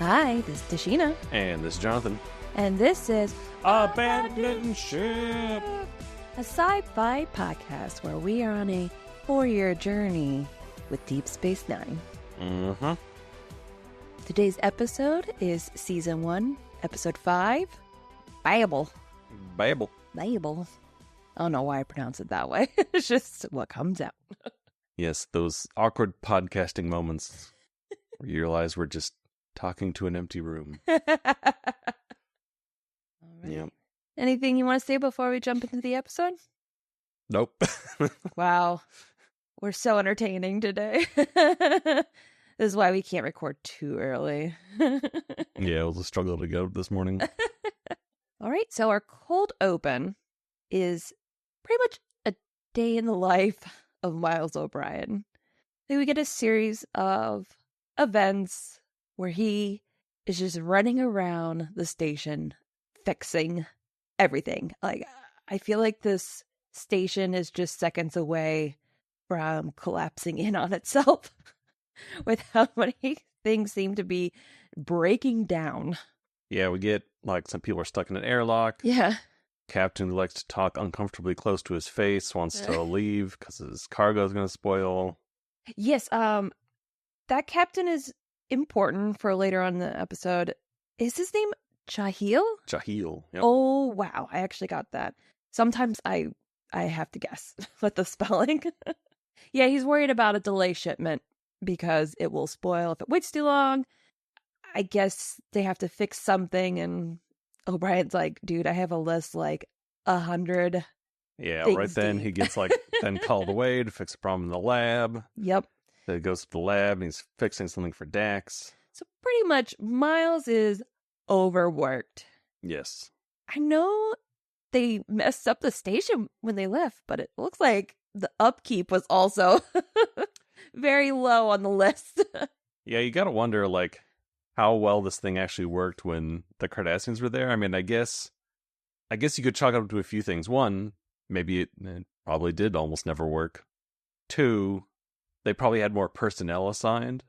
Hi, this is Tashina. And this is Jonathan. And this is Abandoned Ship! a sci-fi podcast where we are on a 4-year journey with Deep Space Nine. Mm-hmm. Today's episode is Season 1, Episode 5, Babel. Babel. Babel. I don't know why I pronounce it that way. It's just what comes out. Yes, those awkward podcasting moments where you realize we're just talking to an empty room. All right. Yep. Anything you want to say before we jump into the episode? Nope. Wow. We're so entertaining today. This is why we can't record too early. Yeah, it was a struggle to get up this morning. All right, so our cold open is pretty much a day in the life of Miles O'Brien. Then we get a series of events where he is just running around the station fixing everything. Like, I feel like this station is just seconds away from collapsing in on itself with how many things seem to be breaking down. Yeah, we get, like, some people are stuck in an airlock. Yeah. Captain who likes to talk uncomfortably close to his face wants to leave because his cargo is going to spoil. Yes, that captain is important for later on in the episode. Is his name Jahil? Jahil. Yep. Oh, wow. I actually got that. Sometimes I have to guess with the spelling. Yeah, he's worried about a delay shipment because it will spoil if it waits too long. I guess they have to fix something, and O'Brien's like, dude, I have a list like 100. Yeah, things, right then dude. he gets, like, then called away to fix a problem in the lab. Yep. Then he goes to the lab and he's fixing something for Dax. So pretty much Miles is overworked. Yes. I know they messed up the station when they left, but it looks like the upkeep was also very low on the list. Yeah, you gotta wonder, like, how well this thing actually worked when the Cardassians were there. I mean, I guess you could chalk it up to a few things. One, maybe it probably did almost never work. Two, they probably had more personnel assigned.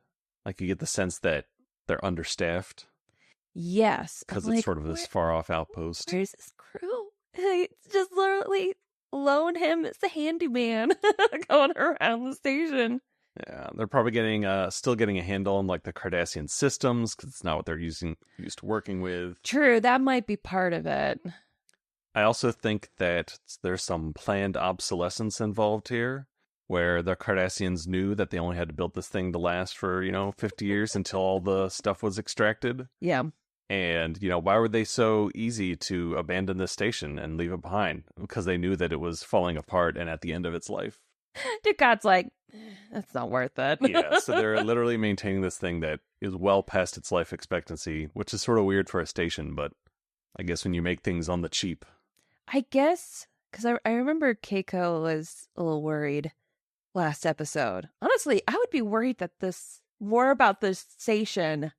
Like, you get the sense that they're understaffed. Yes. Because I'm it's like, sort of this far-off outpost. Where's this crew? It's just literally loan him as the handyman going around the station. Yeah, they're probably still getting a handle on, like, the Cardassian systems, because it's not what they're used to working with. True, that might be part of it. I also think that there's some planned obsolescence involved here, where the Cardassians knew that they only had to build this thing to last for, 50 years until all the stuff was extracted. Yeah. And, why were they so easy to abandon this station and leave it behind? Because they knew that it was falling apart and at the end of its life. Ducat's like, that's not worth it. Yeah, so they're literally maintaining this thing that is well past its life expectancy, which is sort of weird for a station, but I guess when you make things on the cheap. I guess, because I remember Keiko was a little worried last episode. Honestly, I would be worried that more about this station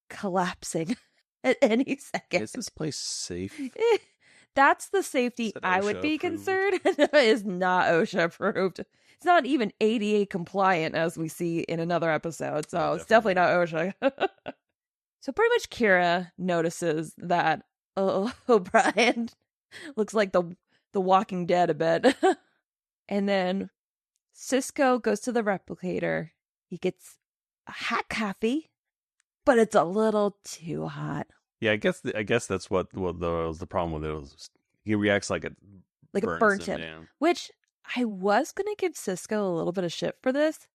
collapsing at any second. Is this place safe? That's the safety Is it I would OSHA be approved? concerned. It is not OSHA approved. It's not even ADA compliant, as we see in another episode. So it's definitely not OSHA. So pretty much Kira notices that O'Brien looks like the Walking Dead a bit. And then Cisco goes to the replicator. He gets a hot coffee, but it's a little too hot. Yeah, I guess that's what was the problem with it. Was he reacts like it Burnt him. down. Which I was going to give Cisco a little bit of shit for this.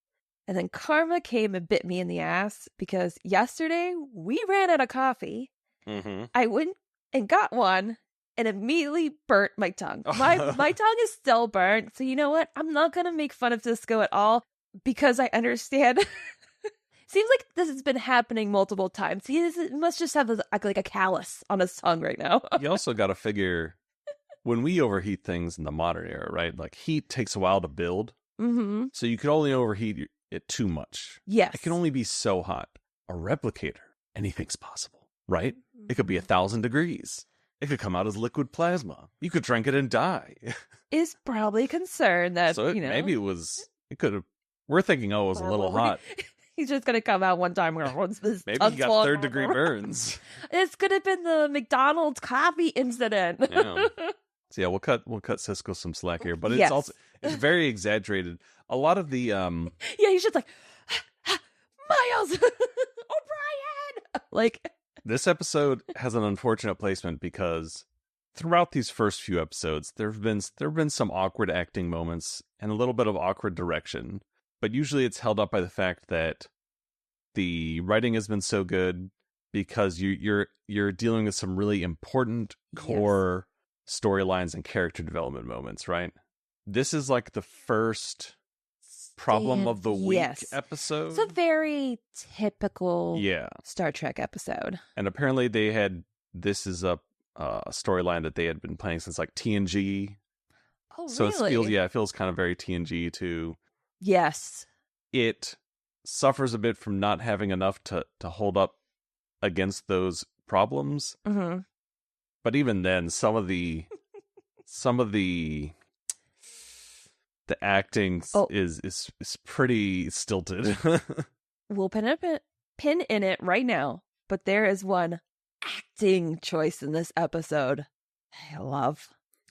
And then karma came and bit me in the ass because yesterday we ran out of coffee. Mm-hmm. I went and got one and immediately burnt my tongue. My tongue is still burnt. So you know what? I'm not going to make fun of Cisco at all because I understand. Seems like this has been happening multiple times. He must just have like a callus on his tongue right now. You also got to figure, when we overheat things in the modern era, right? Like, heat takes a while to build. Mm-hmm. So you could only overheat it too much. Yes. It can only be so hot. A replicator, anything's possible, right? It could be 1,000 degrees. It could come out as liquid plasma. You could drink it and die. Is probably concerned that, So maybe it could have, we're thinking, oh, it was a little hot. He's just gonna come out one time. What's this? Maybe he got third-degree burns. It's could have been the McDonald's coffee incident. Yeah. So yeah, we'll cut Cisco some slack here, but Yes. it's very exaggerated. A lot of the Yeah, he's just like Miles O'Brien. Like this episode has an unfortunate placement because throughout these first few episodes, there've been some awkward acting moments and a little bit of awkward direction, but usually it's held up by the fact that the writing has been so good because you're dealing with some really important core storylines and character development moments, right? This is like the first problem of the week episode. It's a very typical Yeah. Star Trek episode. And apparently this is a storyline that they had been playing since like TNG. Oh, so really? it feels kind of very TNG too. Yes. It suffers a bit from not having enough to hold up against those problems. Mm-hmm. But even then, some of the acting is pretty stilted. We'll pin in it right now. But there is one acting choice in this episode I love.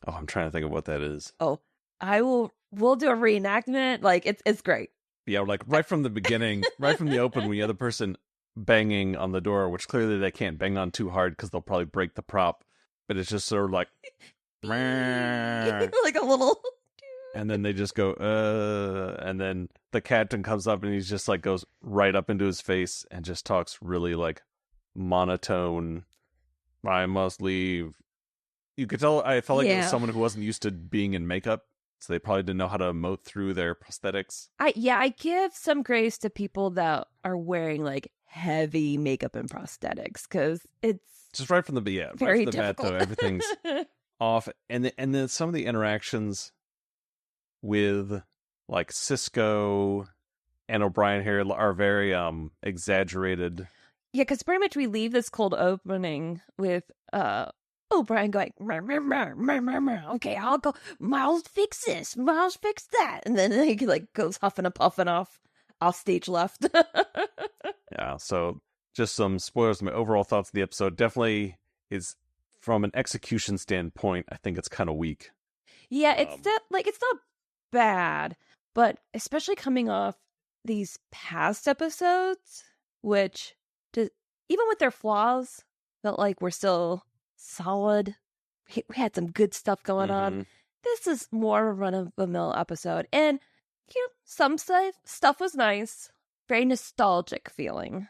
Oh, I'm trying to think of what that is. Oh, we'll do a reenactment. Like it's great. Yeah, like right from the beginning, right from the open, when you have the person banging on the door, which clearly they can't bang on too hard because they'll probably break the prop. But it's just sort of like, like a little. And then they just go, and then the captain comes up and he's just like goes right up into his face and just talks really like monotone. I must leave. You could tell. I felt like it was someone who wasn't used to being in makeup, so they probably didn't know how to emote through their prosthetics. I give some grace to people that are wearing like heavy makeup and prosthetics because it's just right from the very right from the difficult. bat though. Everything's off, and then some of the interactions with like Cisco and O'Brien here are very exaggerated. Yeah, because pretty much we leave this cold opening with O'Brien going, okay, I'll go, Miles fix this, Miles fix that. And then he like goes huffing and puffing off stage left. Yeah, so just some spoilers of my overall thoughts of the episode. Definitely is, from an execution standpoint, I think it's kind of weak. Yeah, it's not bad, but especially coming off these past episodes, which even with their flaws, felt like we're still solid. We had some good stuff going on. This is more of a run-of-the-mill episode. And, some stuff was nice. Very nostalgic feeling.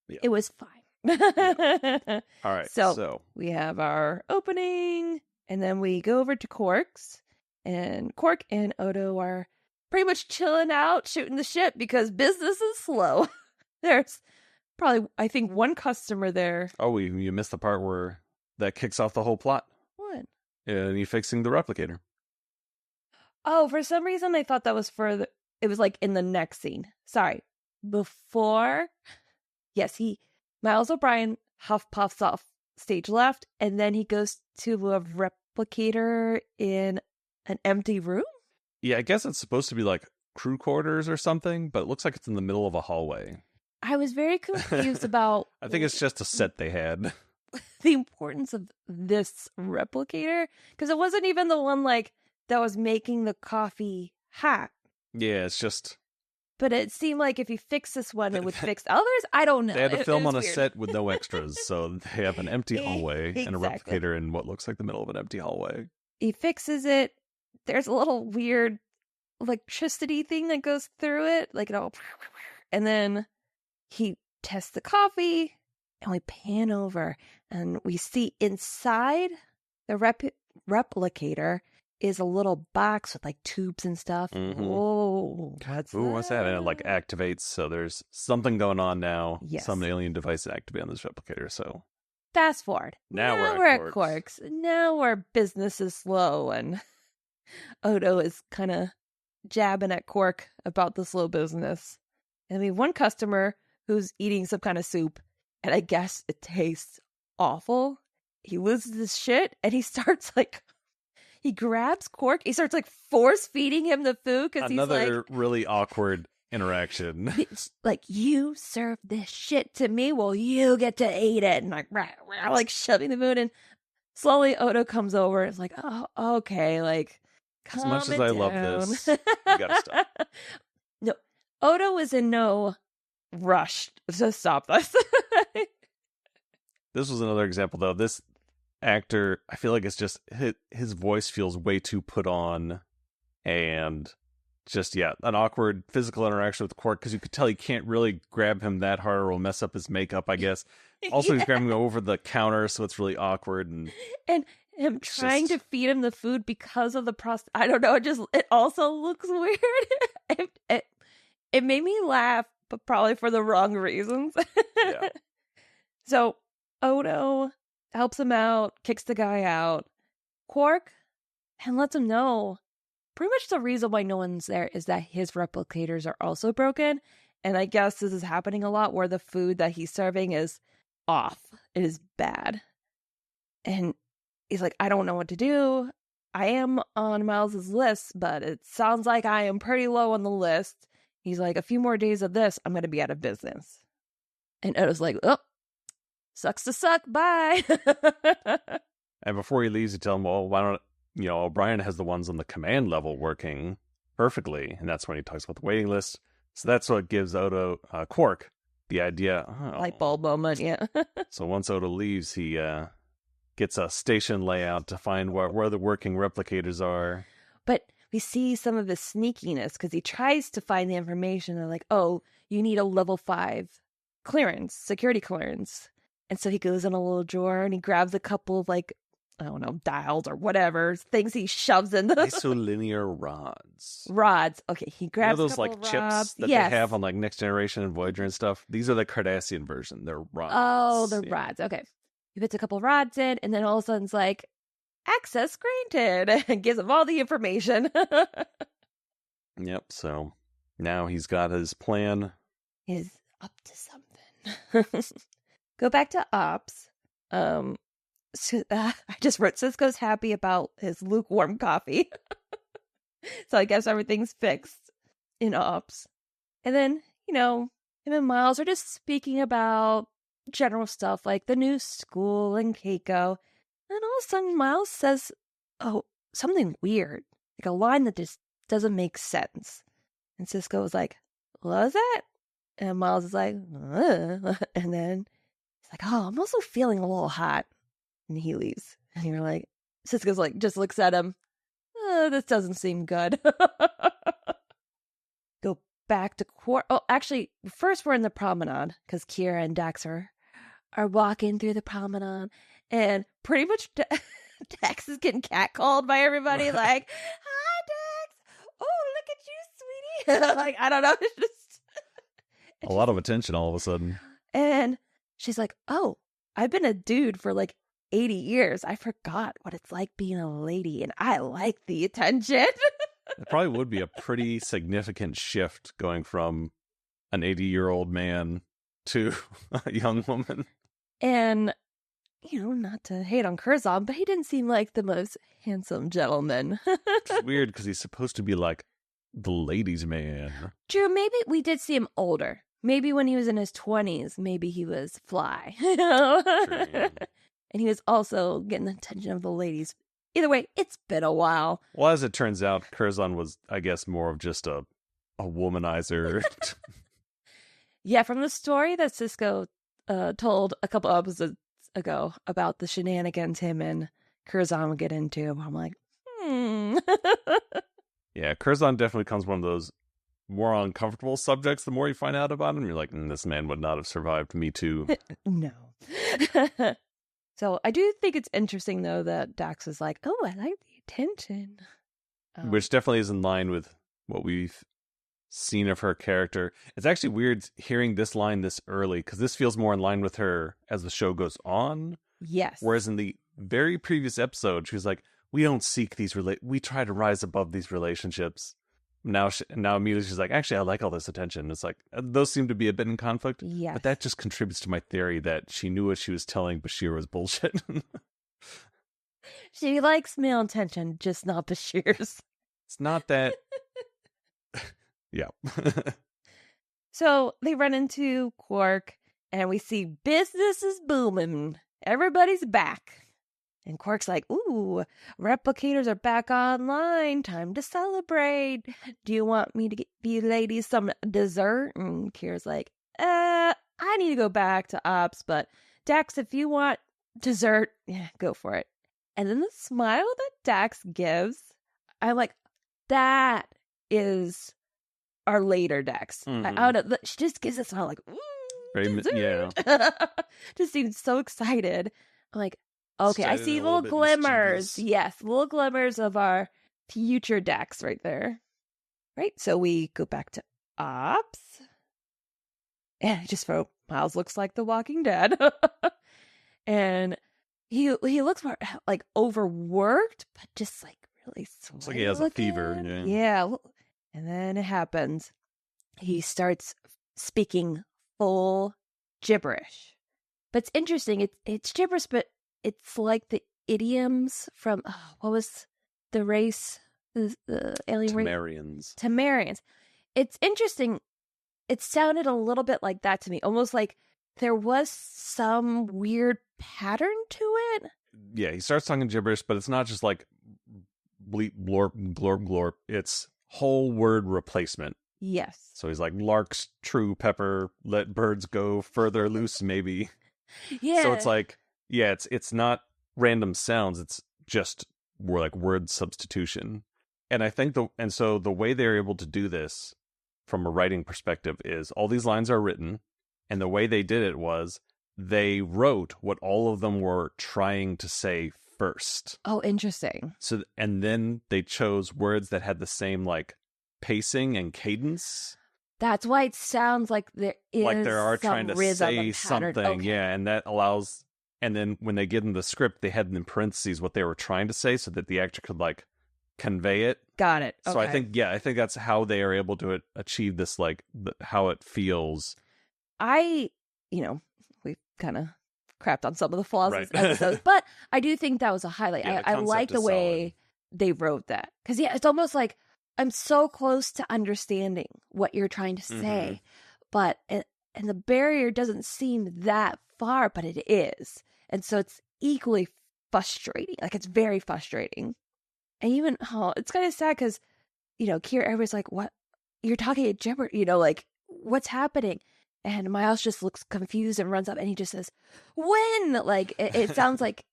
Yeah. It was fine. Yeah. All right, so we have our opening, and then we go over to Quark's. And Quark and Odo are pretty much chilling out, shooting the shit because business is slow. There's probably, I think, one customer there. Oh, you missed the part where that kicks off the whole plot. What? And you fixing the replicator. Oh, for some reason I thought that was it was like in the next scene. Sorry. Before. Yes, Miles O'Brien huff puffs off stage left, and then he goes to a replicator in an empty room? Yeah, I guess it's supposed to be like crew quarters or something, but it looks like it's in the middle of a hallway. I was very confused about... I think it's just a set they had. The importance of this replicator, because it wasn't even the one like that was making the coffee hot. Yeah, it's just... But it seemed like if you fix this one, it would fix others. I don't know. They had to film on a weird. set with no extras, so they have an empty hallway and a replicator in what looks like the middle of an empty hallway. He fixes it. There's a little weird electricity thing that goes through it, like it all, and then he tests the coffee, and we pan over, and we see inside the replicator is a little box with like tubes and stuff. Whoa, what's that? And it like activates, so there's something going on now. Yes. Some alien device activate on this replicator, so... Fast forward. Now we're at Quark's. Now our business is slow, and Odo is kind of jabbing at Quark about the slow business. And we have one customer who's eating some kind of soup, and I guess it tastes awful. He loses his shit, and he starts he grabs Quark. He starts force feeding him the food because he's another really awkward interaction. It's like, you serve this shit to me, well, you get to eat it. And like, rah, rah, like shoving the food. And slowly Odo comes over. It's like, oh, okay, like, As much calm as it I down. love this, you gotta stop. No, Odo is in no rush to stop this. This was another example, though. This actor, I feel like it's just his voice feels way too put on, and just an awkward physical interaction with Quark, because you could tell he can't really grab him that hard or will mess up his makeup, I guess. Also, he's grabbing him over the counter, so it's really awkward, and him trying to feed him the food because of the process. I don't know. It also looks weird. It made me laugh, but probably for the wrong reasons. Yeah. So Odo helps him out, kicks the guy out. Quark, and lets him know pretty much the reason why no one's there is that his replicators are also broken. And I guess this is happening a lot where the food that he's serving is off. It is bad. And he's like, I don't know what to do. I am on Miles's list, but it sounds like I am pretty low on the list. He's like, a few more days of this, I'm going to be out of business. And Odo's like, oh, sucks to suck. Bye. And before he leaves, you tell him, well, why don't, O'Brien has the ones on the command level working perfectly. And that's when he talks about the waiting list. So that's what gives Quark the idea. Oh. Light bulb moment, yeah. So once Odo leaves, he gets a station layout to find where the working replicators are. But we see some of his sneakiness because he tries to find the information. They're like, oh, you need a level 5 clearance, security clearance. And so he goes in a little drawer and he grabs a couple of, like, I don't know, dials or whatever, things he shoves in the isolinear rods. Rods. Okay, he grabs those a couple like of chips rods. that Yes. they have on like Next Generation and Voyager and stuff. These are the Cardassian version. They're rods. Oh, the rods. Okay. He puts a couple rods in, and then all of a sudden it's like, access granted, and gives him all the information. Yep, so now he's got his plan. He's up to something. Go back to ops. I just wrote Cisco's happy about his lukewarm coffee. So I guess everything's fixed in ops. And then, him and Miles are just speaking about general stuff like the new school and Keiko. And all of a sudden Miles says, oh, something weird. Like a line that just doesn't make sense. And Cisco was like, what was that? And Miles is like, and then he's like, oh, I'm also feeling a little hot. And he leaves. And you're like, Cisco's like, just looks at him. This doesn't seem good. Go back to Quark. Oh, actually, first we're in the promenade because Kira and Dax are walking through the promenade. And pretty much Dax is getting catcalled by everybody. Like, hi, Dax. Oh, look at you, sweetie. Like, I don't know. It's just a lot of attention all of a sudden. And she's like, oh, I've been a dude for like 80 years. I forgot what it's like being a lady, and I like the attention. It probably would be a pretty significant shift going from an 80-year-old man to a young woman. And, not to hate on Curzon, but he didn't seem like the most handsome gentleman. It's weird because he's supposed to be like the ladies' man. True, maybe we did see him older. Maybe when he was in his 20s, maybe he was fly. True. And he was also getting the attention of the ladies. Either way, it's been a while. Well, as it turns out, Curzon was, I guess, more of just a womanizer. Yeah, from the story that Cisco told a couple episodes ago about the shenanigans him and Curzon would get into, I'm like, Yeah, Curzon definitely becomes one of those more uncomfortable subjects the more you find out about him. You're like, this man would not have survived Me Too. No. So I do think it's interesting, though, that Dax is like, oh, I like the attention. Which definitely is in line with what we've seen of her character. It's actually weird hearing this line this early, because this feels more in line with her as the show goes on. Yes. Whereas in the very previous episode, she was like, we don't seek these, we try to rise above these relationships. Now immediately she's like, actually, I like all this attention. It's like, those seem to be a bit in conflict. Yes. But that just contributes to my theory that she knew what she was telling Bashir was bullshit. She likes male attention, just not Bashir's. It's not that... Yeah. So they run into Quark, and we see business is booming. Everybody's back. And Quark's like, ooh, replicators are back online. Time to celebrate. Do you want me to get you ladies some dessert? And Kira's like, I need to go back to Ops, but Dax, if you want dessert, yeah, go for it. And then the smile that Dax gives, I'm like, that is our later Dax. Mhm. I don't know. She just gives us all like, ooh, Very, dessert. yeah. Just seems so excited. I'm like, okay, I Excited see and a little little bit glimmers. mischievous. Yes, little glimmers of our future Dax right there. Right, so we go back to Ops. And just for Miles looks like The Walking Dead. And he looks more like overworked, but just like really Looks sweaty like he has a fever. looking. Yeah. Yeah. And then it happens. He starts speaking full gibberish. But it's interesting. It's gibberish, but it's like the idioms from what was the race, the alien race? Temerians. Temerians. It's interesting. It sounded a little bit like that to me, almost like there was some weird pattern to it. Yeah, he starts talking gibberish, but it's not just like bleep, blorp, glorp, glorp. It's whole word replacement. Yes. So he's like, larks, true, pepper, let birds go further loose, maybe. Yeah. So it's like, yeah, it's not random sounds. It's just more like word substitution. And I think so the way they're able to do this from a writing perspective is all these lines are written, and the way they did it was they wrote what all of them were trying to say first. Oh, interesting. So, and then they chose words that had the same like pacing and cadence. That's why it sounds like there is Like they are some trying to rhythm say and pattern. something, Okay. yeah, and that allows. And then when they get in the script, they had in parentheses what they were trying to say, so that the actor could like convey it. Got it. Okay. So I think that's how they are able to achieve this, like how it feels. We've kind of crapped on some of the flaws Right. of this episode, but I do think that was a highlight. Yeah, the I concept like the is way they wrote that. Because, yeah, it's almost like I'm so close to understanding what you're trying to say, but, and the barrier doesn't seem that far, but it is. And so it's equally frustrating. Like, it's very frustrating. And even, it's kind of sad because, Kira, everybody's like, what? You're talking at gibberish, like, what's happening? And Miles just looks confused and runs up and he just says, when? Like, it sounds like,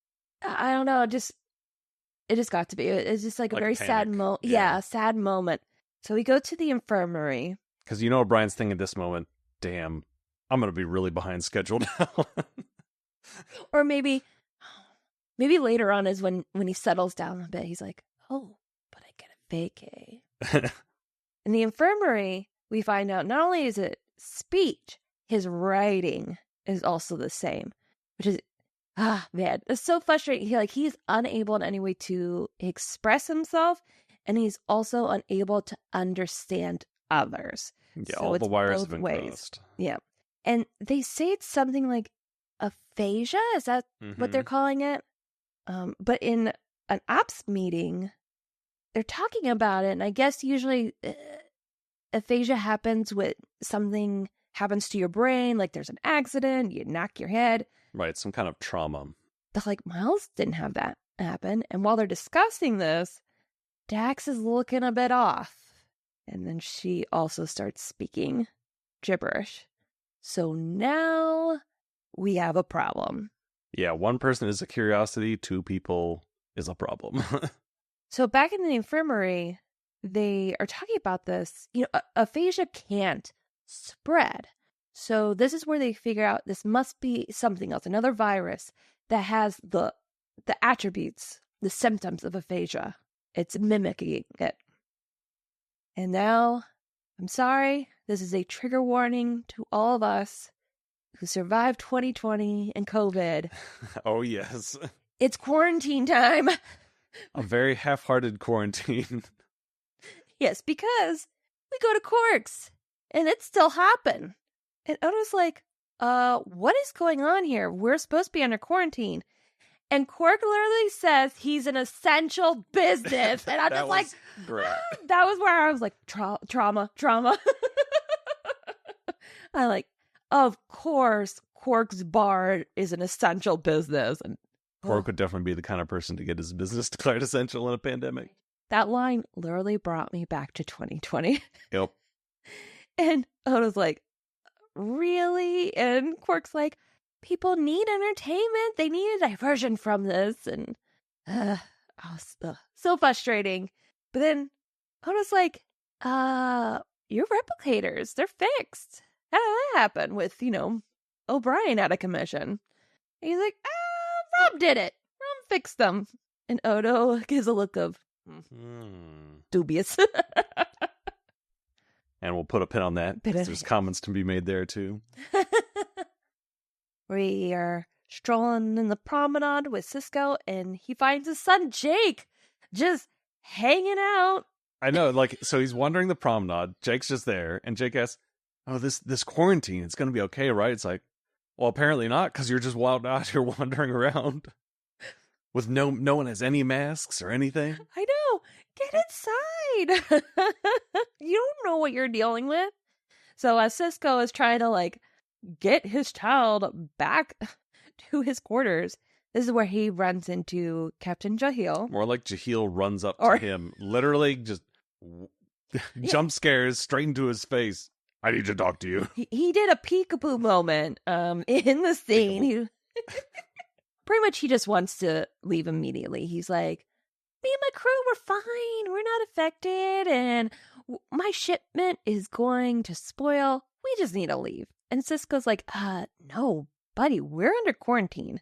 I don't know, it just got to be. It's just like a very sad moment. Yeah, a sad moment. So we go to the infirmary. Because Brian's thinking at this moment, damn, I'm going to be really behind schedule now. Or maybe later on is when he settles down a bit. He's like, oh, but I get a vacay. In the infirmary, we find out not only is it speech, his writing is also the same, which is, man, it's so frustrating. He's unable in any way to express himself, and he's also unable to understand others. Yeah, so all the wires have both been ways. crossed. Yeah. And they say it's something like aphasia. Is that what they're calling it? But in an ops meeting, they're talking about it, and I guess usually aphasia happens with something happens to your brain, like there's an accident, you knock your head. Right, some kind of trauma. But like Miles didn't have that happen. And while they're discussing this, Dax is looking a bit off. And then she also starts speaking gibberish. So now we have a problem. Yeah, one person is a curiosity, two people is a problem. So back in the infirmary, they are talking about this. Aphasia can't spread. So this is where they figure out this must be something else, another virus that has the attributes, the symptoms of aphasia. It's mimicking it. And now, I'm sorry, this is a trigger warning to all of us who survived 2020 and COVID. Oh, yes. It's quarantine time. A very half-hearted quarantine. Yes, because we go to Quark's and it still happened. And I was like, what is going on here? We're supposed to be under quarantine. And Quark literally says he's an essential business. And I'm just great. that was where I was like, trauma. I like, of course, Quark's bar is an essential business. And Quark would definitely be the kind of person to get his business declared essential in a pandemic. that line literally brought me back to 2020. Yep. And Odo's like, really? And Quark's like, people need entertainment. They need a diversion from this. And so frustrating. But then Odo's like, your replicators, they're fixed. How did that happen with, O'Brien out of commission? And he's like, Rob did it. Rob fixed them. And Odo gives a look of dubious. And we'll put a pin on that, because there's comments to be made there, too. We are strolling in the promenade with Sisko, and he finds his son, Jake, just hanging out. I know, so he's wandering the promenade. Jake's just there, and Jake asks, oh, this quarantine, it's going to be okay, right? It's like, well, apparently not, because you're just wild out here wandering around with no one has any masks or anything. I know. Get inside. You don't know what you're dealing with. So as Sisko is trying to get his child back to his quarters, this is where he runs into Captain Jahil. More like Jahil runs up to him, literally just jump scares straight into his face. I need to talk to you. He did a peekaboo moment in the scene. He pretty much he just wants to leave immediately. He's like, me and my crew, we're fine. We're not affected. And my shipment is going to spoil. We just need to leave. And Sisko's like, no, buddy, we're under quarantine.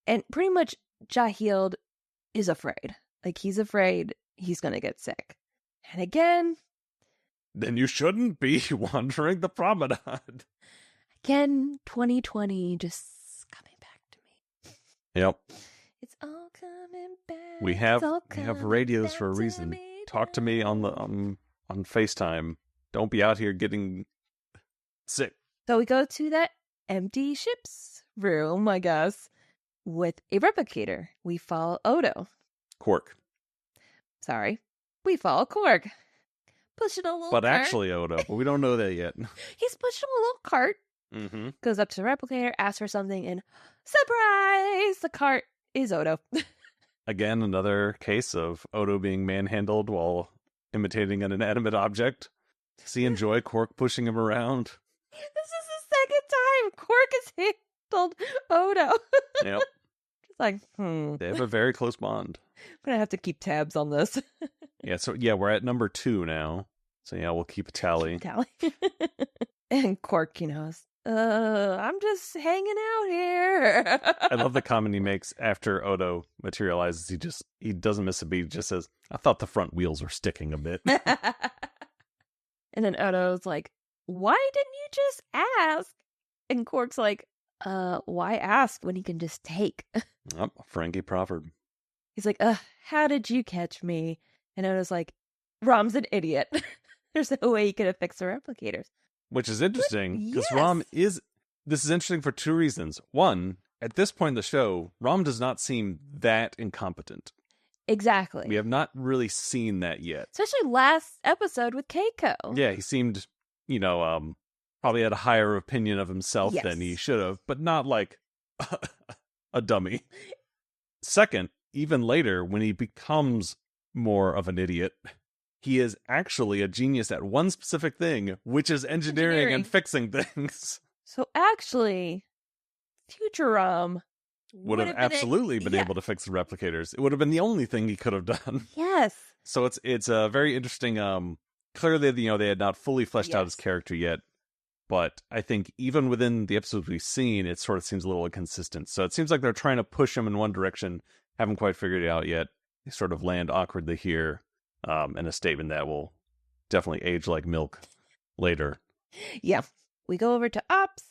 And pretty much Jahil is afraid. He's afraid he's going to get sick. And again... Then you shouldn't be wandering the promenade. Again, 2020 just coming back to me. Yep. It's all coming back. We have radios for a reason. Talk to me on FaceTime. Don't be out here getting sick. So we go to that empty ship's room, I guess, with a replicator. We follow Odo. Quark. Sorry. We follow Quark. Pushing a little But cart. actually Odo, but we don't know that yet. He's pushing a little cart. Mm-hmm. Goes up to the replicator, asks for something, and surprise! The cart is Odo. Again, another case of Odo being manhandled while imitating an inanimate object. Does he enjoy Quark pushing him around? This is the second time Quark has handled Odo. Yep. Just They have a very close bond. I'm going to have to keep tabs on this. Yeah, we're at number 2 now. So yeah, we'll keep a tally. And Quark, I'm just hanging out here. I love the comment he makes after Odo materializes. He doesn't miss a beat. He just says, I thought the front wheels were sticking a bit. And then Odo's like, why didn't you just ask? And Quark's like, why ask when he can just take? Oh, Frankie proverb. He's like, how did you catch me? And Odo's like, Rom's an idiot. There's no way he could have fixed the replicators. Which is interesting, because Yes. this is interesting for 2 reasons. One, at this point in the show, Rom does not seem that incompetent. Exactly. We have not really seen that yet. Especially last episode with Keiko. Yeah, he seemed, probably had a higher opinion of himself than he should have, but not like a dummy. Second, even later, when he becomes more of an idiot, he is actually a genius at one specific thing, which is engineering and fixing things. So actually, future Rom would have absolutely been able to fix the replicators. It would have been the only thing he could have done. Yes. So it's a very interesting. Clearly, they had not fully fleshed out his character yet, but I think even within the episodes we've seen, it sort of seems a little inconsistent. So it seems like they're trying to push him in one direction, haven't quite figured it out yet. They sort of land awkwardly here, in a statement that will definitely age like milk later. Yeah. We go over to Ops,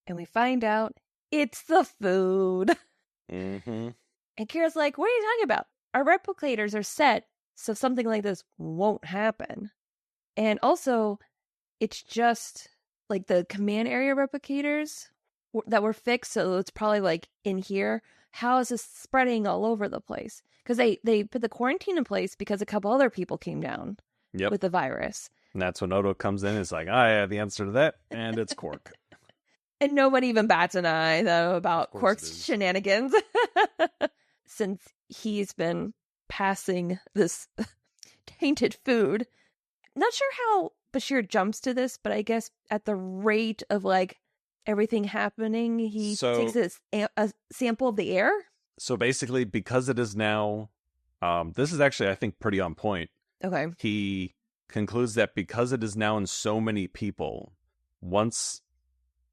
and we find out it's the food. Mm-hmm. And Kira's like, what are you talking about? Our replicators are set, so something like this won't happen. And also, it's just like the command area replicators that were fixed, so it's probably in here. How is this spreading all over the place? Because they put the quarantine in place because a couple other people came down with the virus. And that's when Odo comes in. It's like, I have the answer to that, and it's Quark. And no one even bats an eye, though, about course it Quark's is. shenanigans. Since he's been passing this tainted food. Not sure how Bashir jumps to this, but I guess at the rate of like everything happening, he takes a sample of the air. So basically, because it is now, this is actually, I think, pretty on point. Okay. He concludes that because it is now in so many people, once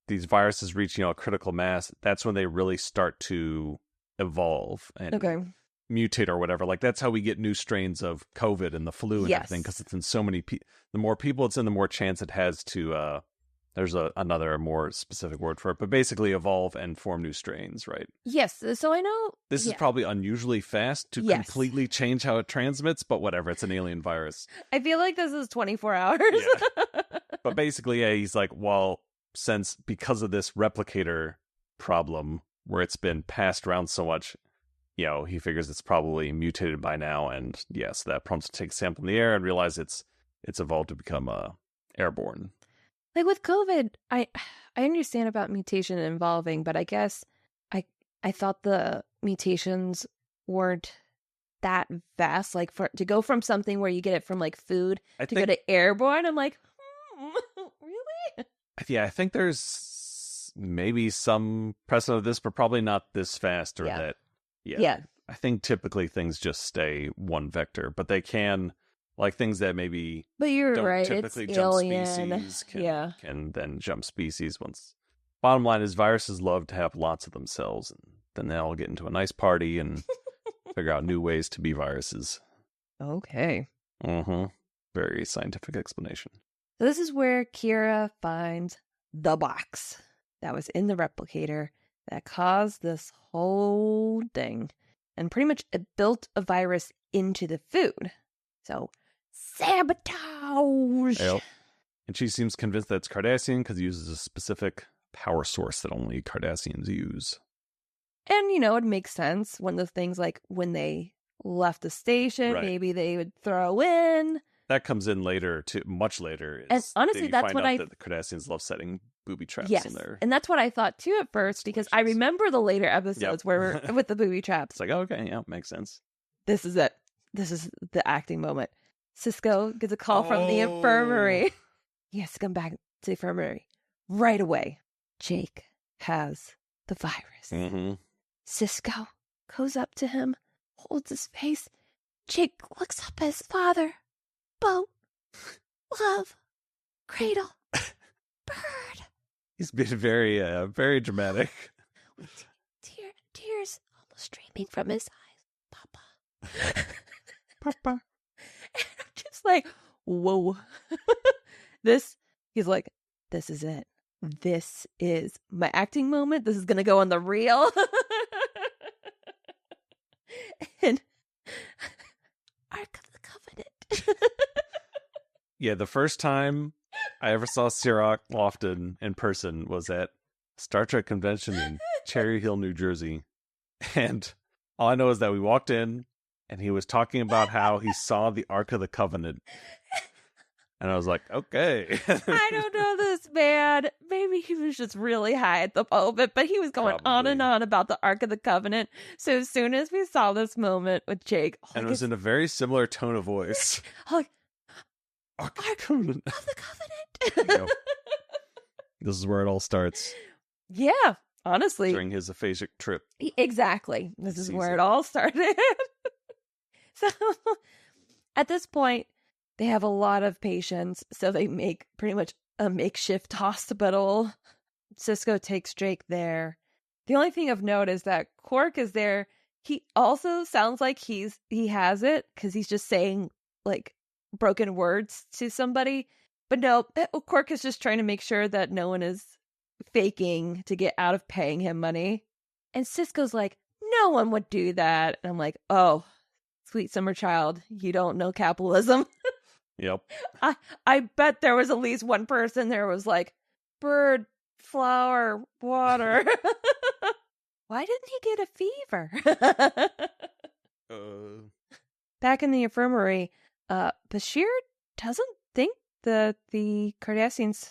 these viruses reach, a critical mass, that's when they really start to evolve and mutate or whatever. Like, that's how we get new strains of COVID and the flu and everything, because it's in so many people. The more people it's in, the more chance it has to, there's another more specific word for it, but basically evolve and form new strains, right? Yes. So I know this is probably unusually fast to completely change how it transmits, but whatever. It's an alien virus. I feel like this is 24 hours. Yeah. But basically, he's like, well, because of this replicator problem where it's been passed around so much, he figures it's probably mutated by now, and yes, that prompts to take a sample in the air and realize it's evolved to become airborne. Like with COVID, I understand about mutation and evolving, but I guess I thought the mutations weren't that vast. Like to go from something where you get it from like food go to airborne, I'm like, really? Yeah, I think there's maybe some precedent of this, but probably not this fast or that. Yeah. I think typically things just stay one vector, but they can, like things that maybe but you're don't right, typically it's jump alien. species can then jump species once. Bottom line is viruses love to have lots of themselves, and then they all get into a nice party and figure out new ways to be viruses. Okay. Very scientific explanation. So this is where Kira finds the box that was in the replicator that caused this whole thing. And pretty much it built a virus into the food. So, sabotage! Yep. And she seems convinced that it's Cardassian because he uses a specific power source that only Cardassians use. And, it makes sense when the things like when they left the station, maybe they would throw in. That comes in later, too, much later. And honestly, that's what that the Cardassians love setting booby traps in there. And that's what I thought too at first, because I remember the later episodes where we're with the booby traps. It's like, okay, yeah, makes sense. This is it. This is the acting moment. Cisco gets a call from the infirmary. He has to come back to the infirmary right away. Jake has the virus. Cisco goes up to him, holds his face. Jake looks up at his father. Boat, love, cradle, bird. He's been very, very dramatic. With tears almost streaming from his eyes. Papa. Papa. And I'm just like, whoa. He's like, this is it. This is my acting moment. This is going to go on the reel. And Ark of the Covenant. Yeah, the first time I ever saw Cirroc Lofton in person was at Star Trek convention in Cherry Hill, New Jersey. And all I know is that we walked in and he was talking about how he saw the Ark of the Covenant. And I was like, okay. I don't know this man. Maybe he was just really high at the moment, but he was going on and on about the Ark of the Covenant. So as soon as we saw this moment with Jake, and it was in a very similar tone of voice. Ark of the Covenant. This is where it all starts. Yeah, honestly. During his aphasic trip. Exactly. This is where it all started. So at this point, they have a lot of patients, so they make pretty much a makeshift hospital. Cisco takes Jake there. The only thing of note is that Quark is there. He also sounds like he has it, because he's just saying like broken words to somebody. But no, Quark is just trying to make sure that no one is faking to get out of paying him money. And Cisco's like, no one would do that. And I'm like, oh, sweet summer child, you don't know capitalism. Yep. I bet there was at least one person there was like, bird, flower, water. Why didn't he get a fever? Back in the infirmary, Bashir doesn't think that the Cardassians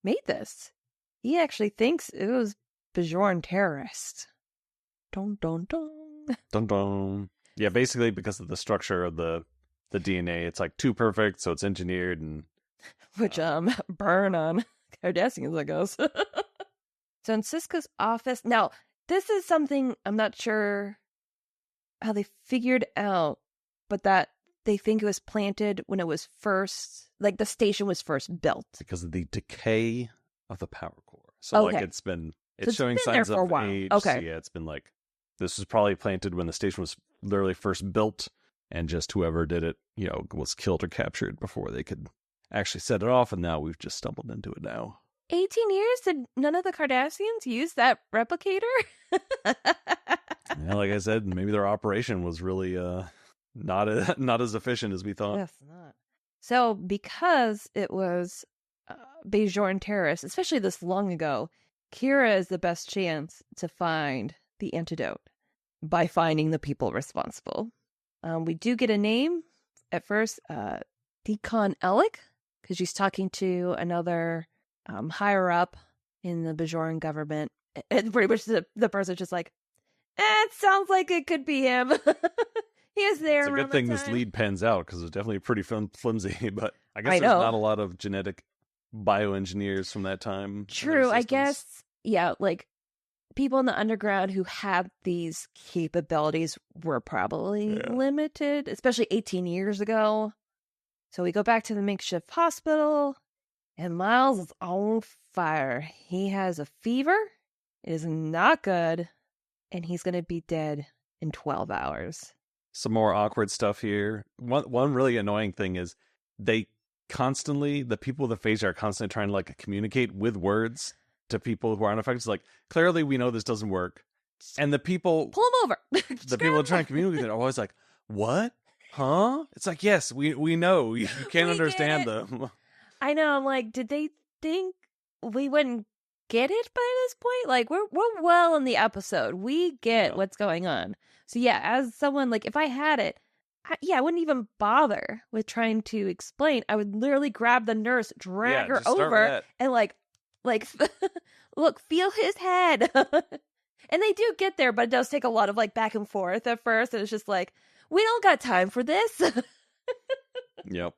made this. he actually thinks it was Bajoran terrorists. Dun dun dun. Dun dun. Yeah, basically because of the structure of the DNA, it's like too perfect, so it's engineered and Which burn on Cardassians, I guess. So in Sisko's office, now this is something I'm not sure how they figured out, but that they think it was planted when it was first, like the station was first built. because of the decay of the power core. So like Okay. it's So showing been there signs for a of while. age. Okay. So yeah, it's been like this was probably planted when the station was literally first built, and just whoever did it, was killed or captured before they could actually set it off, and now we've just stumbled into it now. 18 years? Did none of the Cardassians use that replicator? Yeah, like I said, maybe their operation was really not as efficient as we thought. Yes, not. So because it was Bajoran terrorists, especially this long ago, Kira is the best chance to find the antidote by finding the people responsible. We do get a name at first, Deacon Ellick, because she's talking to another higher up in the Bajoran government. And pretty much the person's just like, it sounds like it could be him. He is there. It's a good thing this lead pans out because it's definitely pretty flimsy. But I guess there's not a lot of genetic bioengineers from that time. True, I guess. Yeah, like people in the underground who had these capabilities were probably limited, especially 18 years ago. So we go back to the makeshift hospital, and Miles is on fire. He has a fever. It is not good, and he's going to be dead in 12 hours. Some more awkward stuff here. One really annoying thing is the people with aphasia are constantly trying to like communicate with words to people who are unaffected. It's like, clearly we know this doesn't work. And the people... Pull them over! The people who are trying to communicate are always like, what? Huh? It's like, yes, we know. You can't understand them. I know, I'm like, did they think we wouldn't get it by this point? Like, we're well in the episode. We get what's going on. So yeah, as someone, like, if I had it, I wouldn't even bother with trying to explain. I would literally grab the nurse, drag her over, and like, look, feel his head. And they do get there, but it does take a lot of like back and forth at first. And it's just like, we don't got time for this. Yep.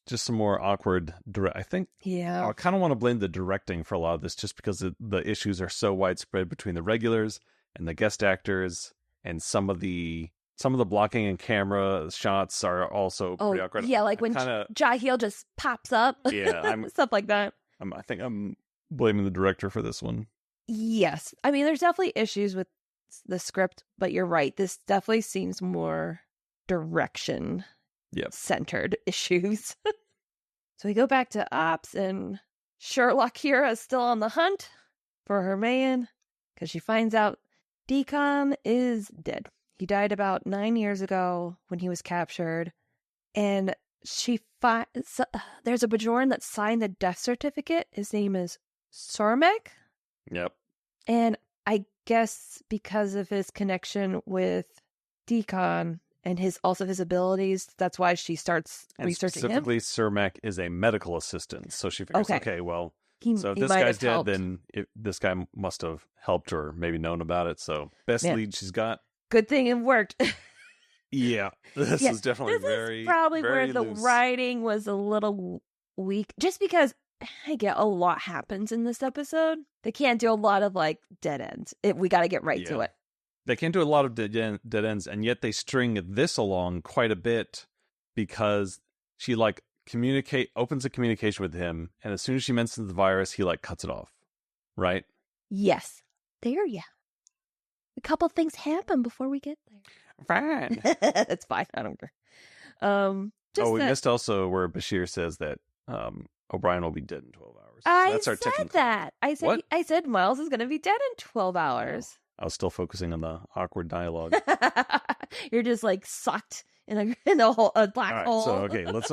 Just some more awkward I think. Yeah. I kind of want to blame the directing for a lot of this just because the issues are so widespread between the regulars and the guest actors, and some of the blocking and camera shots are also pretty awkward. Yeah, like when Jahil just pops up. Yeah, stuff like that. I think I'm blaming the director for this one. Yes. I mean, there's definitely issues with the script, but you're right. This definitely seems more direction centered issues. So we go back to Ops, and Sherlock Kira is still on the hunt for her man because she finds out Deacon is dead. He died about 9 years ago when he was captured, and there's a Bajoran that signed the death certificate. His name is Sormek. Yep. And I guess because of his connection with Deacon and his abilities, that's why she starts researching him. Specifically, Cermak is a medical assistant, so she figures, okay, well, so if this guy's dead, helped. then this guy must have helped or maybe known about it. So best lead she's got. Good thing it worked. Yeah, this is definitely is probably very where loose. The writing was a little weak, just because I get a lot happens in this episode. They can't do a lot of like dead ends. We got to get right to it. They can't do a lot of dead ends, and yet they string this along quite a bit because she like opens a communication with him, and as soon as she mentions the virus, he like cuts it off, right? Yes. There, yeah. A couple things happen before we get there. Fine. It's fine. I don't care. We missed also where Bashir says that O'Brien will be dead in 12 hours. That's our said that. I said Miles is going to be dead in 12 hours. I was still focusing on the awkward dialogue. You're just like sucked in a black hole. So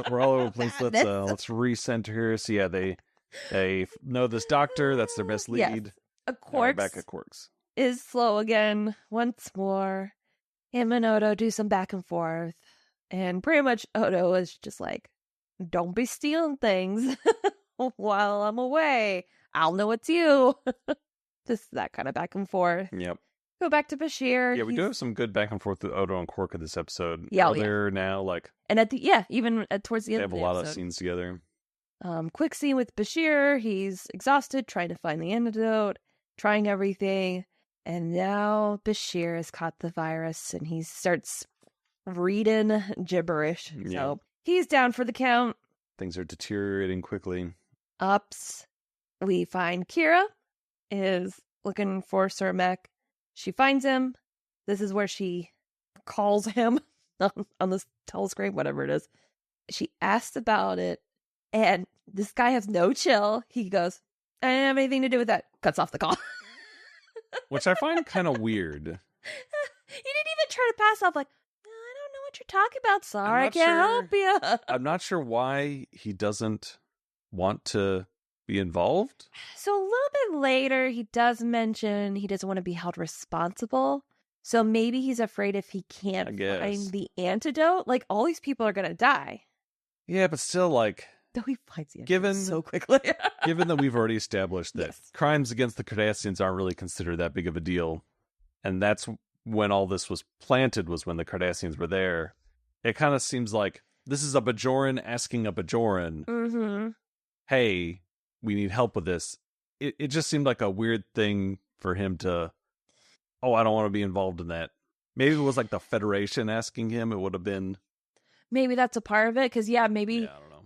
we're all over the place. Let's recenter here. So yeah, they know this doctor. That's their best lead. Yes. A Quarks. Back at Quarks is slow again once more. Him and Odo do some back and forth, and pretty much Odo is just like, "Don't be stealing things while I'm away. I'll know it's you. Just that kind of back and forth. Yep. Go back to Bashir. Yeah, we do have some good back and forth with Odo and Quark in this episode. Yeah, Earlier now, like, and even towards the they end have of a the lot episode. of scenes together. Quick scene with Bashir. He's exhausted, trying to find the antidote, trying everything. And now Bashir has caught the virus and he starts reading gibberish. Yeah. So he's down for the count. Things are deteriorating quickly. Ups. We find Kira is looking for Cermak. She finds him. This is where she calls him on this telescreen, whatever it is. She asks about it, and this guy has no chill. He goes, I didn't have anything to do with that. Cuts off the call. Which I find kind of weird. He didn't even try to pass off like, I don't know what you're talking about. Sorry, I can't help you. I'm not sure why he doesn't want to be involved. So a little bit later, he does mention he doesn't want to be held responsible. So maybe he's afraid if he can't find the antidote, like all these people are going to die. Yeah, but still, like, though he finds the antidote so quickly. Given that we've already established that crimes against the Cardassians aren't really considered that big of a deal, and that's when all this was planted, was when the Cardassians were there. It kind of seems like this is a Bajoran asking a Bajoran, hey, we need help with this. It just seemed like a weird thing for him to, I don't want to be involved in that. Maybe it was like the Federation asking him. It would have been. Maybe that's a part of it, because maybe. Yeah, I don't know.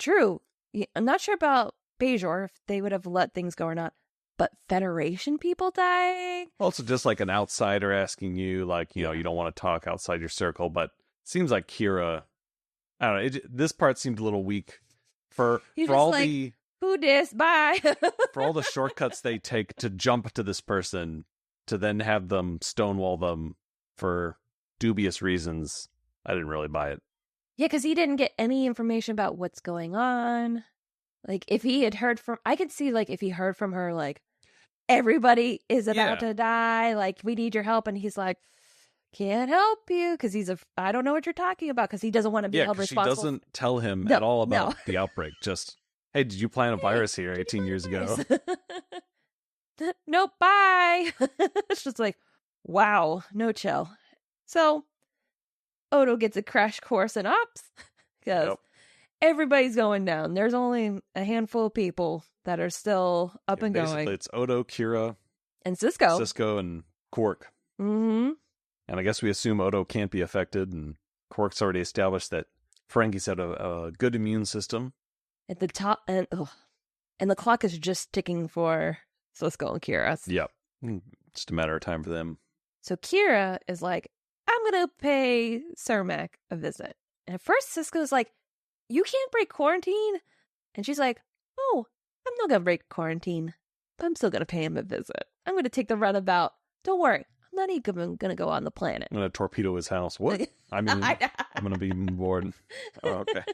True. Yeah, I'm not sure about Bajor, if they would have let things go or not. But Federation people dying? Also, just like an outsider asking you, like, you know, you don't want to talk outside your circle, but it seems like Kira, I don't know, this part seemed a little weak for all like, the... Who dis? Bye! For all the shortcuts they take to jump to this person, to then have them stonewall them for dubious reasons, I didn't really buy it. Yeah, because he didn't get any information about what's going on. Like, if he had heard from... I could see, like, if he heard from her, like, everybody is about to die, like, we need your help, and he's like, can't help you, because I don't know what you're talking about, because he doesn't want to be held responsible. She doesn't tell him at all about the outbreak, just, hey, did you plant a virus here 18 years ago? Nope, bye! It's just like, wow, no chill. So, Odo gets a crash course in ops, because everybody's going down. There's only a handful of people that are still up and going. It's Odo, Kira, and Cisco. Cisco and Quark. Mm-hmm. And I guess we assume Odo can't be affected, and Quark's already established that Ferengis had a good immune system. At the top, and the clock is just ticking for Cisco and Kira. Yep. Just a matter of time for them. So Kira is like, I'm going to pay Cermak a visit. And at first Cisco's like, you can't break quarantine? And she's like, oh, I'm not going to break quarantine, but I'm still going to pay him a visit. I'm going to take the runabout. Don't worry. I'm not even going to go on the planet. I'm going to torpedo his house. What? I mean, I'm going to be bored. Oh, okay.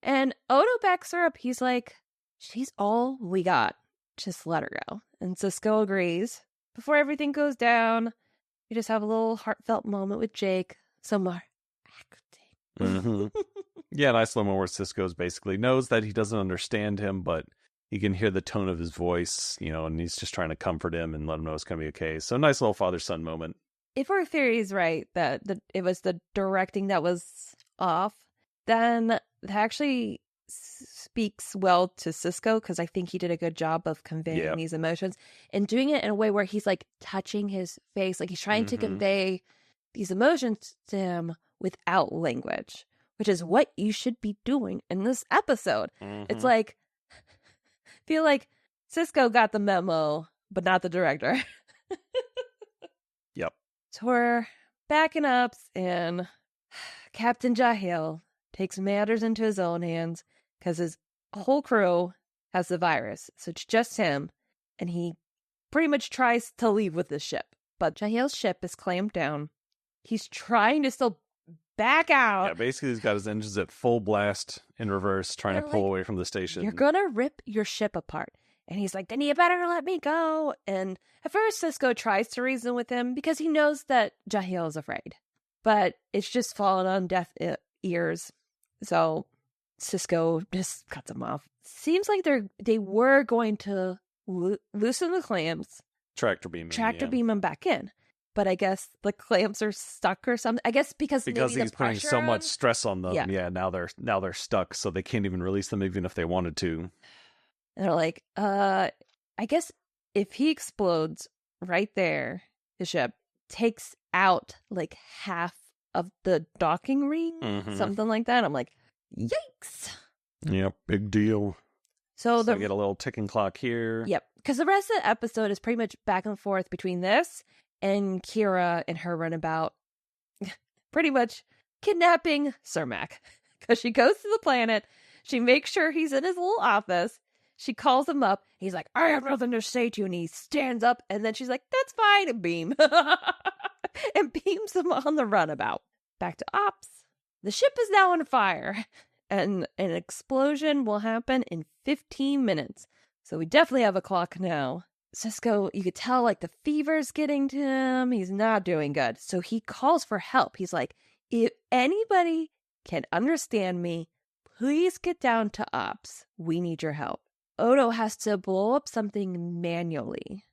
And Odo backs her up. He's like, she's all we got. Just let her go. And Cisco agrees. Before everything goes down, we just have a little heartfelt moment with Jake. Some more acting. Mm-hmm. Yeah, nice moment where Cisco's basically knows that he doesn't understand him, but he can hear the tone of his voice, you know, and he's just trying to comfort him and let him know it's going to be okay. So nice little father-son moment. If our theory is right, that it was the directing that was off, then that actually speaks well to Cisco, because I think he did a good job of conveying these emotions and doing it in a way where he's like touching his face, like he's trying to convey these emotions to him without language, which is what you should be doing in this episode. It's like, feel like Cisco got the memo, but not the director. Yep. So we're backing up, and Captain Jahil takes matters into his own hands because his whole crew has the virus. So it's just him, and he pretty much tries to leave with the ship. But Jahil's ship is clamped down. He's trying to still back out. Yeah, basically he's got his engines at full blast in reverse, trying to pull away from the station. You're gonna rip your ship apart. And he's like, then you better let me go. And at first Cisco tries to reason with him because he knows that Jahil is afraid. But it's just fallen on deaf ears. So Cisco just cuts him off. Seems like they were going to loosen the clamps, Tractor beam. beam them back in. But I guess the clamps are stuck or something. I guess because he's putting so much stress on them. Yeah. Now they're stuck, so they can't even release them even if they wanted to. And they're like, I guess if he explodes right there, the ship takes out like half of the docking ring, something like that. I'm like, yikes. Yep, big deal. So I get a little ticking clock here. Yep, because the rest of the episode is pretty much back and forth between this and Kira and her runabout, pretty much kidnapping Cermak. Because she goes to the planet, she makes sure he's in his little office, she calls him up, he's like, I have nothing to say to you, and he stands up, and then she's like, that's fine, and beam. And beams him on the runabout. Back to ops. The ship is now on fire, and an explosion will happen in 15 minutes. So we definitely have a clock now. Sisko, you could tell like the fever's getting to him. He's not doing good. So he calls for help. He's like, if anybody can understand me, please get down to ops. We need your help. Odo has to blow up something manually,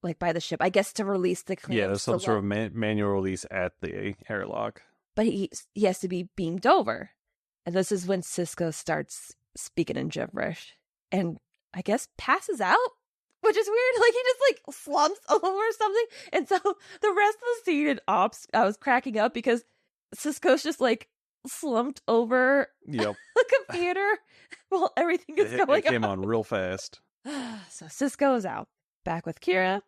like by the ship, I guess, to release the clamps. Yeah, there's some sort of manual release at the airlock. But he has to be beamed over. And this is when Sisko starts speaking in gibberish and I guess passes out, which is weird. Like he just like slumps over or something. And so the rest of the scene in ops, I was cracking up because Sisko's just like slumped over the computer while everything is going on. It came on real fast. So Sisko is out. Back with Kira.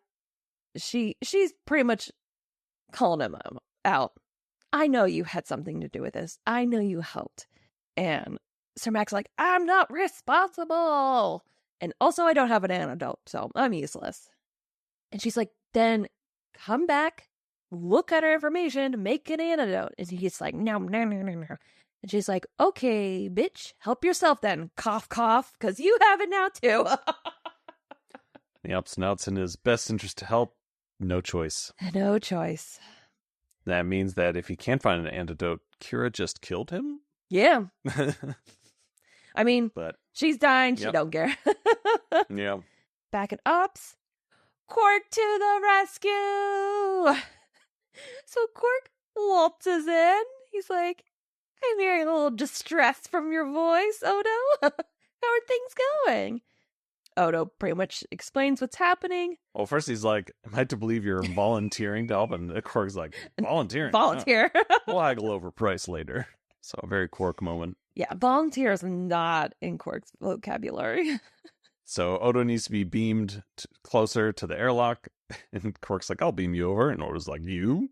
She's pretty much calling him out. I know you had something to do with this. I know you helped. And Cermak's like, I'm not responsible. And also, I don't have an antidote, so I'm useless. And she's like, then come back, look at our information, make an antidote. And he's like, no. And she's like, okay, bitch, help yourself then. Cough, cough, because you have it now too. Yep, so now it's in his best interest to help. No choice. No choice. That means that if he can't find an antidote, Kira just killed him? Yeah. I mean, but she's dying. She don't care. Yeah. Back at ops. Quark to the rescue. So Quark waltzes in. He's like, I'm hearing a little distress from your voice, Odo. How are things going? Odo pretty much explains what's happening. Well, first he's like, am I to believe you're volunteering to help? And Quark's like, volunteering? Volunteer. We'll haggle over price later. So a very Quark moment. Yeah, volunteer is not in Quark's vocabulary. So Odo needs to be beamed closer to the airlock. And Quark's like, I'll beam you over. And Odo's like, you?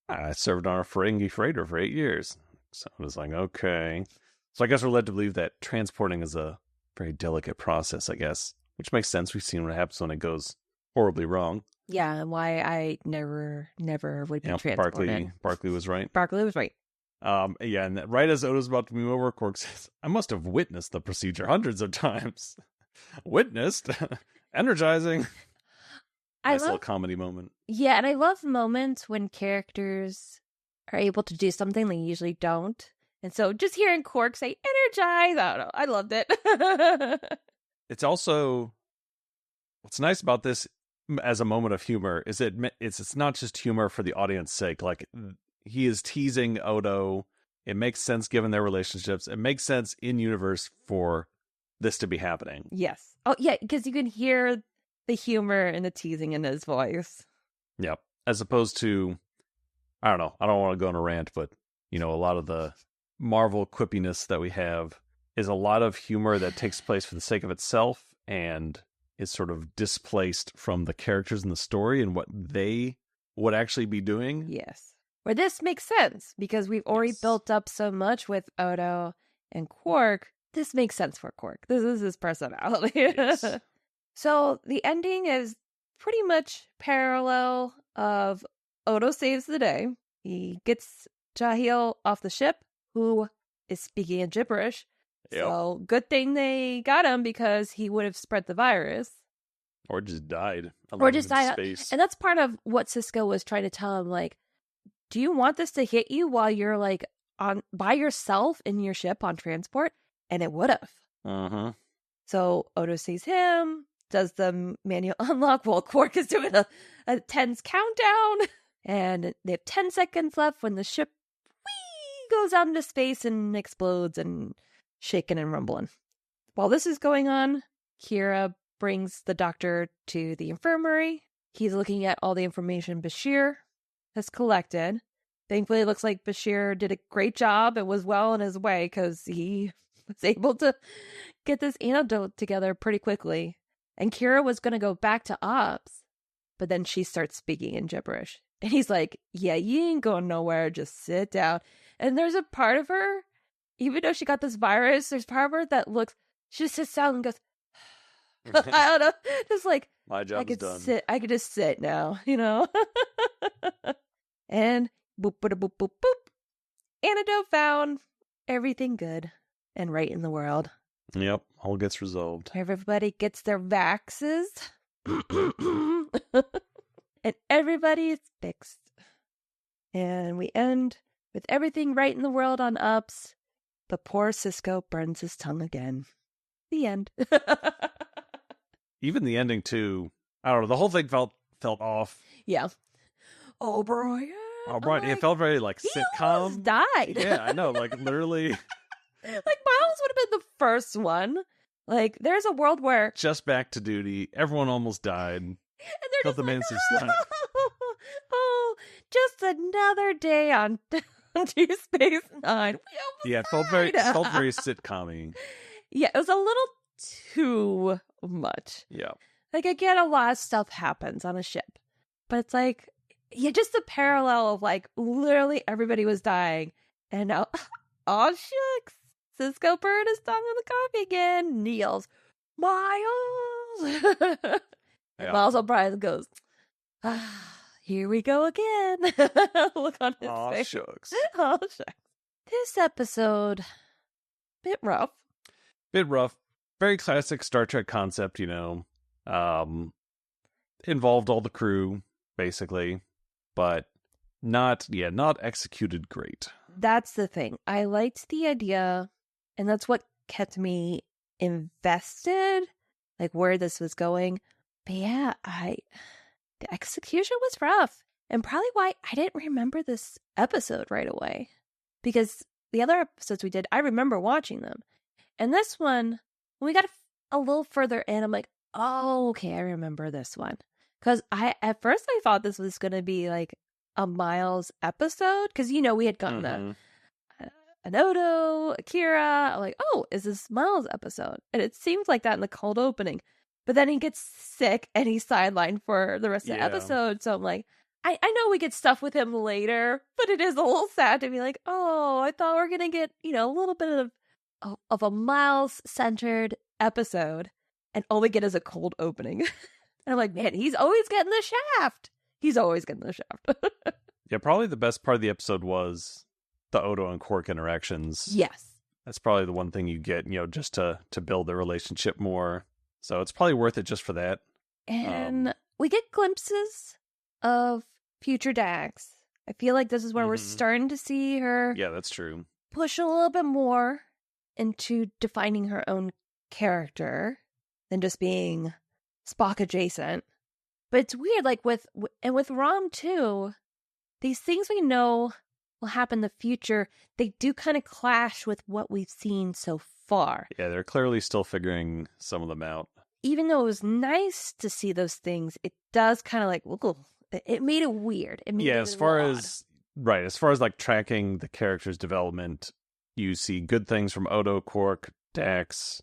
I served on a Ferengi freighter for 8 years. So Odo's like, okay. So I guess we're led to believe that transporting is a very delicate process, I guess. Which makes sense. We've seen what happens when it goes horribly wrong. Yeah, and why I never would be transported. Barclay was right. Barclay was right. Yeah, and right as Odo's about to move over, Quark says, I must have witnessed the procedure hundreds of times. Witnessed? Energizing. Nice little comedy moment. Yeah, and I love moments when characters are able to do something they usually don't. And so just hearing Quark say, energize, I don't know, I loved it. It's also, what's nice about this as a moment of humor is it's not just humor for the audience's sake. Like, he is teasing Odo. It makes sense given their relationships. It makes sense in universe for this to be happening. Yes. Oh, yeah, because you can hear the humor and the teasing in his voice. Yep. As opposed to, I don't know, I don't want to go on a rant, but, a lot of the Marvel quippiness that we have is a lot of humor that takes place for the sake of itself and is sort of displaced from the characters in the story and what they would actually be doing. Yes. Where this makes sense because we've already built up so much with Odo and Quark. This makes sense for Quark. This is his personality. Yes. So the ending is pretty much parallel of Odo saves the day. He gets Jahil off the ship, who is speaking in gibberish. Yep. So good thing they got him because he would have spread the virus. Or just died. Or just died. Space. And that's part of what Sisko was trying to tell him. Like, do you want this to hit you while you're like by yourself in your ship on transport? And it would have. Uh-huh. So Odo sees him. does the manual unlock while Quark is doing a tense countdown. And they have 10 seconds left when the ship goes out into space and explodes and shaking and rumbling. While this is going on, Kira brings the doctor to the infirmary. He's looking at all the information Bashir has collected. Thankfully, it looks like Bashir did a great job and was well on his way because he was able to get this antidote together pretty quickly. And Kira was going to go back to Ops, but then she starts speaking in gibberish. And he's like, yeah, you ain't going nowhere. Just sit down. And there's a part of her, even though she got this virus, there's part of her that looks, she just sits down and goes, I don't know, just like, my job's done. I could just sit now, you know? And boop, boop, boop, boop, boop. Antidote found. Everything good and right in the world. Yep, all gets resolved. Everybody gets their vaxes. And everybody is fixed. And we end with everything right in the world on Ups. But poor Cisco burns his tongue again. The end. Even the ending, too. I don't know. The whole thing felt off. Yeah. O'Brien. O'Brien. It felt very, like, he sitcom. Almost died. Yeah, I know. Like, literally. Like, Miles would have been the first one. Like, there's a world where... Just back to duty. Everyone almost died. And they're just the man like, oh, just another day on Deep Space Nine. Yeah, it felt very sitcom-y. Yeah, it was a little too much. Yeah. Like, again, a lot of stuff happens on a ship. But it's like, yeah, just the parallel of, like, literally everybody was dying. And now, oh, shucks. Cisco burned his tongue in the coffee again. Niels, Miles. And Yeah. Miles O'Brien goes, here we go again. Look on his face. Shucks. Oh, shucks. This episode, bit rough. Very classic Star Trek concept, you know. Involved all the crew, basically. But not executed great. That's the thing. I liked the idea, and that's what kept me invested, like where this was going. But yeah, the execution was rough, and probably why I didn't remember this episode right away. Because the other episodes we did, I remember watching them. And this one, when we got a little further in, I'm like, oh, okay, I remember this one. Because at first I thought this was going to be like a Miles episode. Because, you know, we had gotten an Odo, Akira. I'm like, oh, is this Miles episode? And it seems like that in the cold opening. But then he gets sick and he's sidelined for the rest of the episode. So I'm like, I know we get stuff with him later, but it is a little sad to be like, oh, I thought we were going to get, you know, a little bit of a Miles-centered episode. And all we get is a cold opening. And I'm like, man, he's always getting the shaft. He's always getting the shaft. Yeah, probably the best part of the episode was the Odo and Quark interactions. Yes. That's probably the one thing you get, you know, just to build their relationship more. So it's probably worth it just for that. And we get glimpses of future Dax. I feel like this is where we're starting to see her. Yeah, that's true. Push a little bit more into defining her own character than just being Spock adjacent. But it's weird, like with Rom too, these things we know will happen in the future, they do kind of clash with what we've seen so far. Yeah, they're clearly still figuring some of them out. Even though it was nice to see those things, it does kind of like, ooh, it made it weird. It made it as far as like tracking the character's development, you see good things from Odo, Quark, Dax,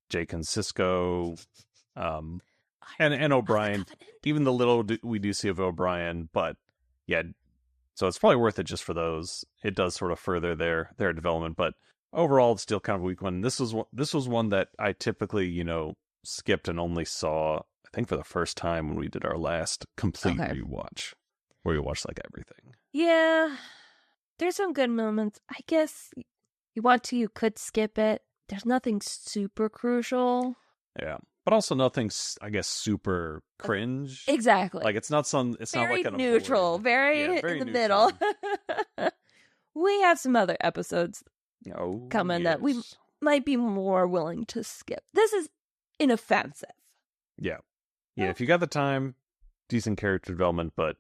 Jake and Cisco, and O'Brien. Even the little we do see of O'Brien, but yeah, so it's probably worth it just for those. It does sort of further their development, but overall, it's still kind of a weak one. This was one that I typically, you know, skipped and only saw, I think, for the first time when we did our last complete rewatch, where we watched like everything. Yeah, there's some good moments. I guess you could skip it. There's nothing super crucial. Yeah, but also nothing, I guess, super cringe. Exactly. Like it's not very like an neutral, very in the middle. We have some other episodes coming that we might be more willing to skip. This is inoffensive. Yeah. Yeah. If you got the time, decent character development, but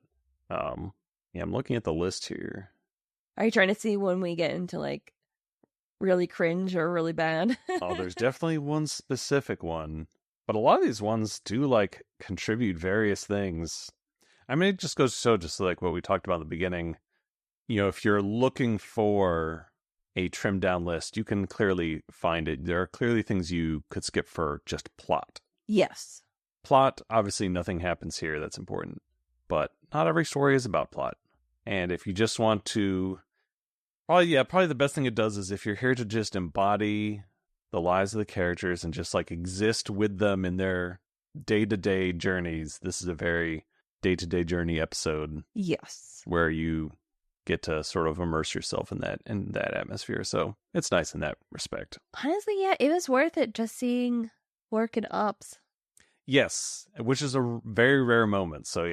yeah, I'm looking at the list here. Are you trying to see when we get into like really cringe or really bad? Oh, there's definitely one specific one, but a lot of these ones do like contribute various things. I mean, it just goes to show, just like what we talked about in the beginning. If you're looking for a trimmed down list, you can clearly find it. There are clearly things you could skip for just plot. Yes. Plot, obviously, nothing happens here that's important, but not every story is about plot. And if you just want to, probably the best thing it does is if you're here to just embody the lives of the characters and just like exist with them in their day-to-day journeys, this is a very day-to-day journey episode. Yes. Where you get to sort of immerse yourself in that atmosphere. So it's nice in that respect. Honestly, yeah, it was worth it just seeing work and ups. Yes, which is a very rare moment. So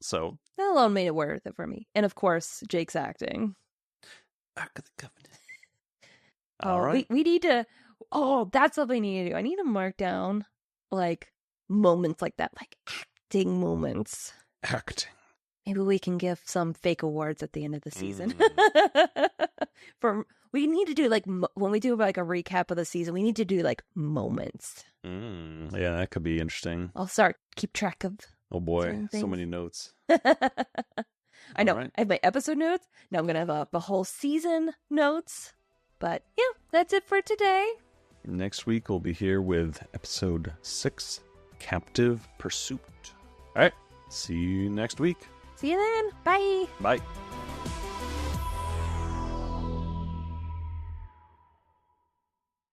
so That alone made it worth it for me. And of course, Jake's acting. Ark of the Covenant. All Oh, right. we need to. Oh, that's what we need to do. I need to mark down like moments like that, like acting moments. Acting. Maybe we can give some fake awards at the end of the season. We need to do like when we do like a recap of the season, we need to do like moments. Yeah, that could be interesting. I'll keep track of. Oh boy, so many notes. I know. Right. I have my episode notes. Now I'm gonna have the whole season notes. But yeah, that's it for today. Next week we'll be here with episode 6, Captive Pursuit. All right. See you next week. See you then. Bye. Bye.